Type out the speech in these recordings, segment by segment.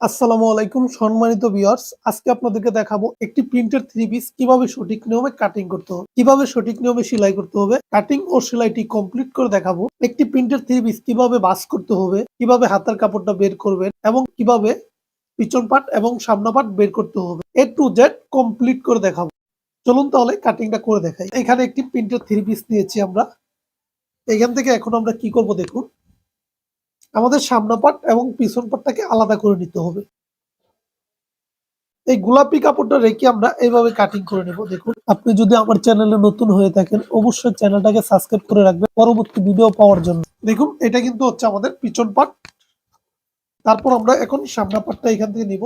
আসসালামু আলাইকুম সম্মানিত ভিউয়ার্স, আজকে আপনাদেরকে দেখাবো একটি প্রিন্টের থ্রি পিস কিভাবে সঠিক নিয়মে কাটিং করতে হবে, কিভাবে সঠিক নিয়মে সেলাই করতে হবে। কাটিং ও সেলাইটি কমপ্লিট করে দেখাবো একটি প্রিন্টের থ্রি পিস কিভাবে ভাঁজ করতে হবে, কিভাবে হাতের কাপড়টা বের করবেন এবং কিভাবে পিছন পাট এবং সামনা পাট বের করতে হবে। এ টু জেড কমপ্লিট করে দেখাবো। চলুন তাহলে কাটিংটা করে দেখাই। এখানে একটি প্রিন্টের থ্রি পিস নিয়েছি আমরা। এখান থেকে এখন আমরা কি করব দেখুন, আমাদের সামনা পাট এবং পিছন পাটটাকে আলাদা করে নিতে হবে। এই গোলাপি কাপড়টা রেখে আমরা এইভাবে কাটিং করে নেব। দেখুন, আপনি যদি আমার চ্যানেলে নতুন হয়ে থাকেন অবশ্যই চ্যানেলটাকে সাবস্ক্রাইব করে রাখবেন পরবর্তী ভিডিও পাওয়ার জন্য। দেখুন, এটা কিন্তু হচ্ছে আমাদের পিছন পাট। তারপর আমরা এখন সামনা পাটটা এখান থেকে নিব।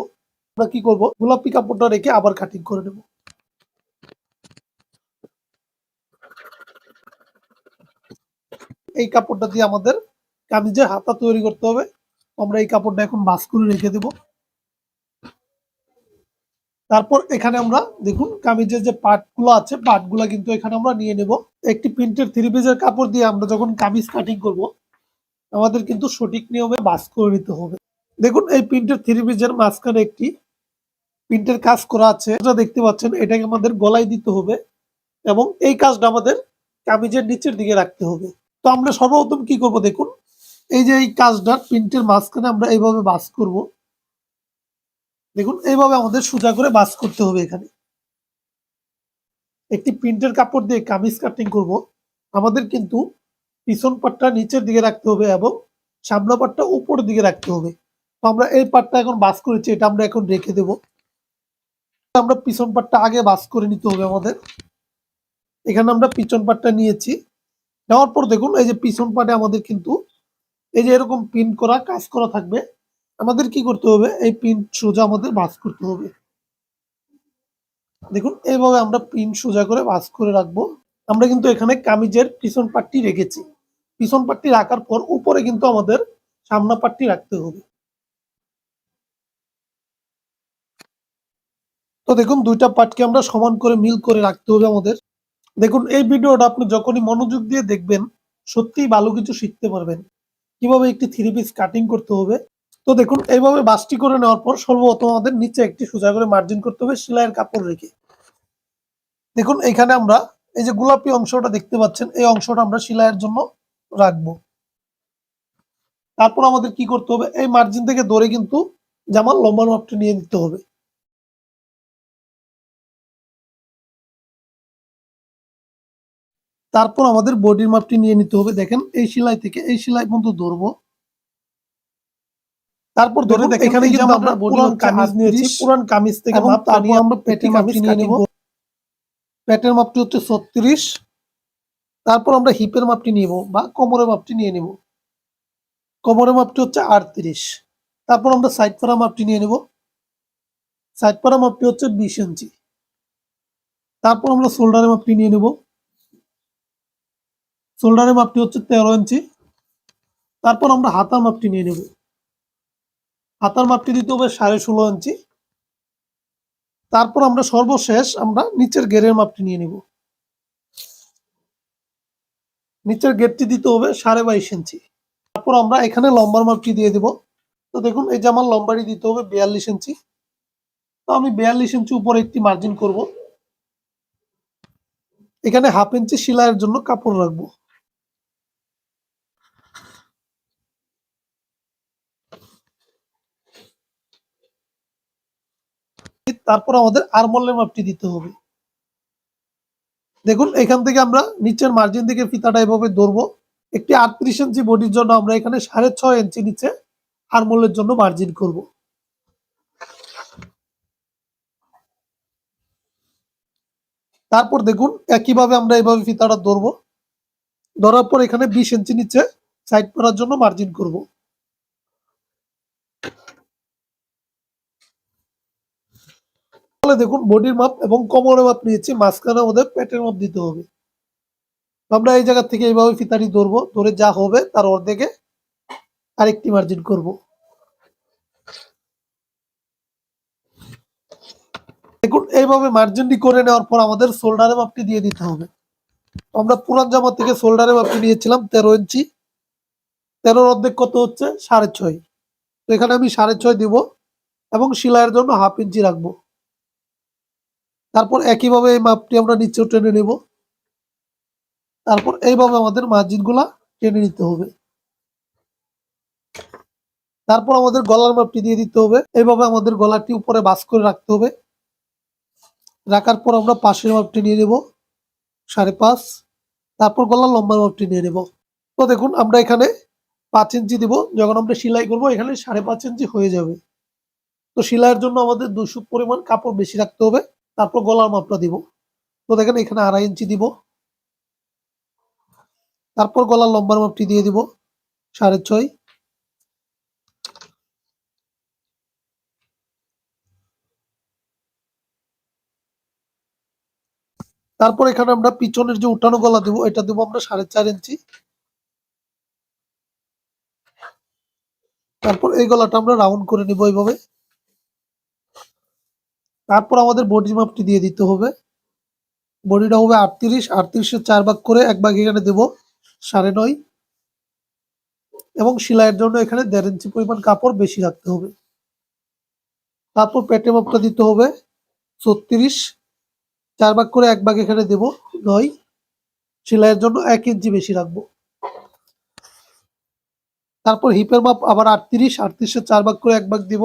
আমরা কি করব, গোলাপি কাপড়টা রেখে আবার কাটিং করে নেব। এই কাপড়টা দিয়ে আমাদের কামিজে হাতা তৈরি করতে হবে। আমরা এই কাপড়টা এখন ভাঁজ করে রেখে দেব। তারপর এখানে আমরা দেখুন কামিজের যে পার্টগুলো আছে পার্টগুলো কিন্তু এখানে আমরা নিয়ে নেব। একটি প্রিন্টের থ্রি পিসের কাপড় দিয়ে আমরা যখন কামিজ কাটিং করব আমাদের কিন্তু সঠিক নিয়মে ভাঁজ করে নিতে হবে। দেখুন, এই প্রিন্টের থ্রি পিসের মাঝখানে একটি প্রিন্টের কাজ করা আছে, এটা দেখতে পাচ্ছেন। এটাকে আমাদের গলায় দিতে হবে এবং এই কাজটা আমাদের কামিজের নিচের দিকে রাখতে হবে। তো আমরা সর্বপ্রথম কি করব দেখুন, এই যে এই কাজটা প্রিন্টের মাঝখানে আমরা এইভাবে ভাঁজ করব। দেখুন, এইভাবে আমাদের সোজা করে ভাঁজ করতে হবে। এখানে একটি প্রিন্টের কাপড় দিয়ে কামিজ কাটিং করব, আমাদের কিন্তু পিছন পাটটা নিচের দিকে রাখতে হবে এবং সামনা পাটটা উপরের দিকে রাখতে হবে। তো আমরা এই পাটটা এখন ভাঁজ করেছি, এটা আমরা এখন রেখে দেব। আমরা পিছন পাটটা আগে ভাঁজ করে নিতে হবে আমাদের। এখানে আমরা পিছন পাটটা নিয়েছি, নেওয়ার পর দেখুন এই যে পিছন পাটে আমাদের কিন্তু এই যে এরকম পিন করা কাজ করা থাকবে। আমাদের কি করতে হবে, এই পিন সোজা আমাদের ভাঁজ করতে হবে। দেখুন, এইভাবে আমরা পিন সোজা করে ভাঁজ করে রাখবো। আমরা কিন্তু এখানে কামিজের পিছন পাটটি রেখেছি। পিছন পাটটি রাখার পর উপরে কিন্তু আমাদের সামনা পাটটি রাখতে হবে। তো দেখুন, দুইটা পাটকে আমরা সমান করে মিল করে রাখতে হবে আমাদের। দেখুন, এই ভিডিওটা আপনি যখনই মনোযোগ দিয়ে দেখবেন সত্যিই ভালো কিছু শিখতে পারবেন, কিভাবে একটি থ্রি পিস কাটিং করতে হবে। তো দেখুন, এইভাবে বাসটি করে নেওয়ার পর সর্বপ্রথম আমাদের নিচে একটি সোজা করে মার্জিন করতে হবে সেলাইয়ের কাপড় রেখে। দেখুন, এখানে আমরা এই যে গোলাপি অংশটা দেখতে পাচ্ছেন, এই অংশটা আমরা সেলাইয়ের জন্য রাখবো। তারপর আমাদের কি করতে হবে, এই মার্জিন থেকে ধরে কিন্তু জামার লম্বা মাপটা নিয়ে নিতে হবে। তারপর আমাদের বডির মাপটি নিয়ে নিতে হবে। দেখেন, এই সেলাই থেকে এই সেলাই পর্যন্ত ধরবো। তারপর ধরে দেখেন এখানে কিন্তু আমরা পুরান কামিজ নিয়েছি, পুরান কামিজ থেকে মাপটা নিয়ে আমরা পেটের মাপটি নিয়ে নেব। পেটের মাপটি হচ্ছে 36। তারপর আমরা হিপের মাপটি নিব বা কোমরের মাপটি নিয়ে নেব। কোমরের মাপটি হচ্ছে 38। তারপর আমরা সাইড পাড়া মাপটি নিয়ে নেব। সাইড পাড়া মাপটি হচ্ছে 20 ইঞ্চি। তারপর আমরা শোল্ডারের মাপটি নিয়ে নেব। শোল্ডারের মাপটি হচ্ছে 13 ইঞ্চি। তারপর আমরা হাতার মাপটি নিয়ে নেব। হাতার মাপটি দিতে হবে 16.5 ইঞ্চি। তারপর আমরা সর্বশেষ আমরা নিচের গেরের মাপটি নিয়ে নেব। নিচের গেরটি দিতে হবে 22.5 ইঞ্চি। তারপর আমরা এখানে লম্বার মাপটি দিয়ে দেব। তো দেখুন, এই যে আমার লম্বাটি দিতে হবে 42 ইঞ্চি। তো আমি 42 ইঞ্চি উপরে একটি মার্জিন করব। এখানে হাফ ইঞ্চি সেলাইয়ের জন্য কাপড় রাখবো। তারপর আমাদের আরমোলের মাপটি দিতে হবে। দেখুন, এখান থেকে আমরা নিচের মার্জিন থেকে ফিতাটা এভাবে ধরবো। একটি 38 ইঞ্চি বডির জন্য আমরা এখানে 6.5 ইঞ্চি নিচে আরমোলের জন্য মার্জিন করব। তারপর দেখুন, একইভাবে আমরা এভাবে ফিতাটা ধরবো। ধরার পর এখানে 20 ইঞ্চি নিচে সাইড করার জন্য মার্জিন করব। তাহলে দেখুন, বডির মাপ এবং কোমরের মাপ নিয়েছি, মাঝখানে আমাদের পেটের মাপ দিতে হবে। আমরা এই জায়গা থেকে এইভাবে ফিতাটি ধরবো, ধরে যা হবে তার অর্ধেকে আরেকটি মার্জিন করব। দেখুন, এইভাবে মার্জিনটি করে নেওয়ার পর আমাদের শোল্ডারের মাপটি দিয়ে দিতে হবে। আমরা পুরান জামা থেকে শোল্ডারের মাপটি নিয়েছিলাম 13 ইঞ্চি। 13 অর্ধেক কত হচ্ছে 6.5। তো এখানে আমি 6.5 দিব। এবং সেলাইয়ের জন্য 1/2 ইঞ্চি রাখবো। তারপর একইভাবে এই মাপটি আমরা নিচেও টেনে নেব। তারপর এইভাবে আমাদের মার্জিনগুলা টেনে নিতে হবে। তারপর আমাদের গলার মাপটি দিয়ে দিতে হবে। এইভাবে আমাদের গলাটি উপরে ভাঁজ করে রাখতে হবে। রাখার পর আমরা পাশের মাপটি নিয়ে নেব 5.5। তারপর গলার লম্বার মাপটি নিয়ে নেব। তো দেখুন আমরা এখানে 5 ইঞ্চি দিব। যখন আমরা সেলাই করব এখানে 5.5 ইঞ্চি হয়ে যাবে। তো সেলাইয়ের জন্য আমাদের 200 পরিমাণ কাপড় বেশি রাখতে হবে। তারপর গলার মাপটা দিব। তো দেখেন এখানে 2.5 ইঞ্চি দিব। তারপর গলার লম্বার মাপটি দিয়ে দিব 6.5। তারপর এখানে আমরা পিছনের যে উঠানো গলা দেব এটা দেব আমরা 4.5 ইঞ্চি। তারপর এই গলাটা আমরা রাউন্ড করে নিব এইভাবে। তারপর আমাদের বডি মাপটি দিয়ে দিতে হবে। বডিটা হবে 38। 38-এর 4 ভাগ করে 1 ভাগ এখানে দেব 9.5। এবং সেলাইয়ের জন্য এখানে 1.5 ইঞ্চি পরিমাণ কাপড় বেশি রাখতে হবে। তারপর পেটে মাপটা দিতে হবে 36। 4 ভাগ করে 1 ভাগ এখানে দেব 9। সেলাইয়ের জন্য 1 ইঞ্চি বেশি রাখবো। তারপর হিপের মাপ আবার 38। 38-এর 4 ভাগ করে 1 ভাগ দিব।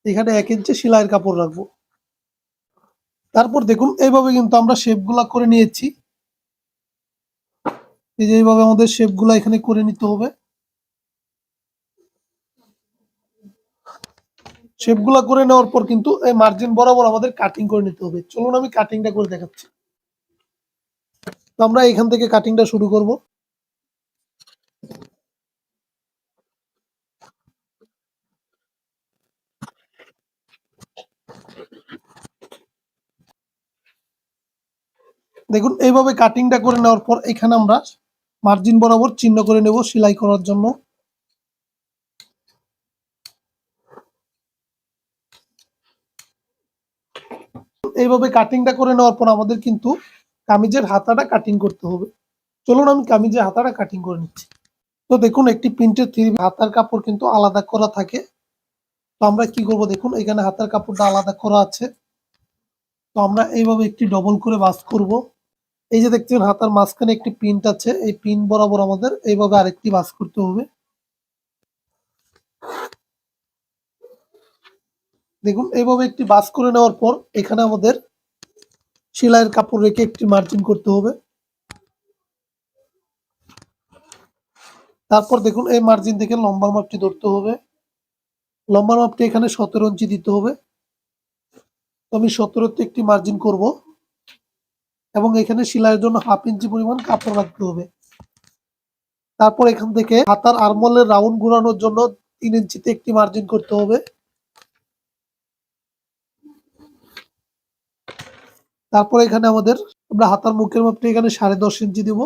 এখানে 1 ইঞ্চি সেলাইয়ের কাপড় রাখবো। তারপর দেখুন এইভাবে কিন্তু আমরা শেপগুলা করে নিয়েছি। এই যে এইভাবে আমাদের শেপগুলা এখানে করে নিতে হবে। শেপগুলা করে নেওয়ার পর কিন্তু এই মার্জিন বরাবর আমাদের কাটিং করে নিতে হবে। চলুন আমি কাটিংটা করে দেখাচ্ছি। তো আমরা এখান থেকে কাটিংটা শুরু করব। দেখুন এইভাবে কাটিংটা করে নেওয়ার পর এখানে আমরা মার্জিন বরাবর চিহ্ন করে নেব সেলাই করার জন্য। এইভাবে কাটিংটা করে নেওয়ার পর আমাদের কিন্তু কামিজের হাতাটা কাটিং করতে হবে। চলুন আমি কামিজের হাতাটা কাটিং করে নিচ্ছি। তো দেখুন একটি প্রিন্টের থ্রি হাতার কাপড় কিন্তু আলাদা করা থাকে। তো আমরা কি করব দেখুন এখানে হাতার কাপড়টা আলাদা করা আছে। তো আমরা এইভাবে একটি ডবল করে ভাঁজ করব। এই যে দেখছেন হাতার মাঝখানে একটি পিন আছে, এই পিন বরাবর আমাদের এইভাবে আরেকটি ভাঁজ করতে হবে। দেখুন এইভাবে একটি ভাঁজ করে নেওয়ার পর এখানে আমাদের সেলাইয়ের কাপড় রেখে একটি মার্জিন করতে হবে। তারপর দেখুন এই মার্জিন থেকে লম্বার মাপটি ধরতে হবে। লম্বার মাপটি এখানে 17 ইঞ্চি দিতে হবে। তো আমি 17-তে একটি মার্জিন করব এবং এখানে সেলাইয়ের জন্য 1/2 ইঞ্চি পরিমাণ কাপড় রাখতে হবে। তারপর এখান থেকে হাতার আর্মহোলের রাউন্ড ঘোরানোর জন্য 3 ইঞ্চিতে একটি মার্জিন করতে হবে। তারপর এখানে আমরা হাতার মুখের মাপটি এখানে 10.5 ইঞ্চি দিব।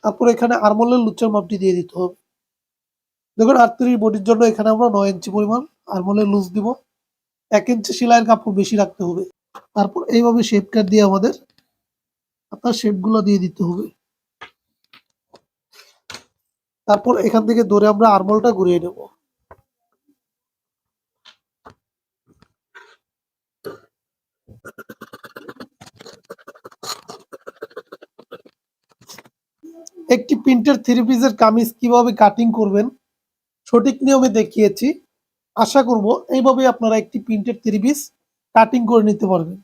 তারপর এখানে আর্মহোলের লুচের মাপটি দিয়ে দিতে হবে। দেখুন 38 বডির জন্য এখানে আমরা 9 ইঞ্চি পরিমাণ আর্মহোলের লুজ দিব। 1 ইঞ্চি সেলাইয়ের কাপড় বেশি রাখতে হবে। তারপর এইভাবে শেপ কাট দিয়ে আমাদের হাতার শেপগুলো দিয়ে দিতে হবে। তারপর এখান থেকে ধরে আমরা আর্মহোলটা ঘুরিয়ে নেব। একটি প্রিন্টের থ্রি পিসের কামিজ কিভাবে কাটিং করবেন সঠিক নিয়মে দেখিয়েছি। আশা করব এইভাবে আপনারা একটি প্রিন্টের থ্রি পিস কাটিং করে নিতে পারবেন।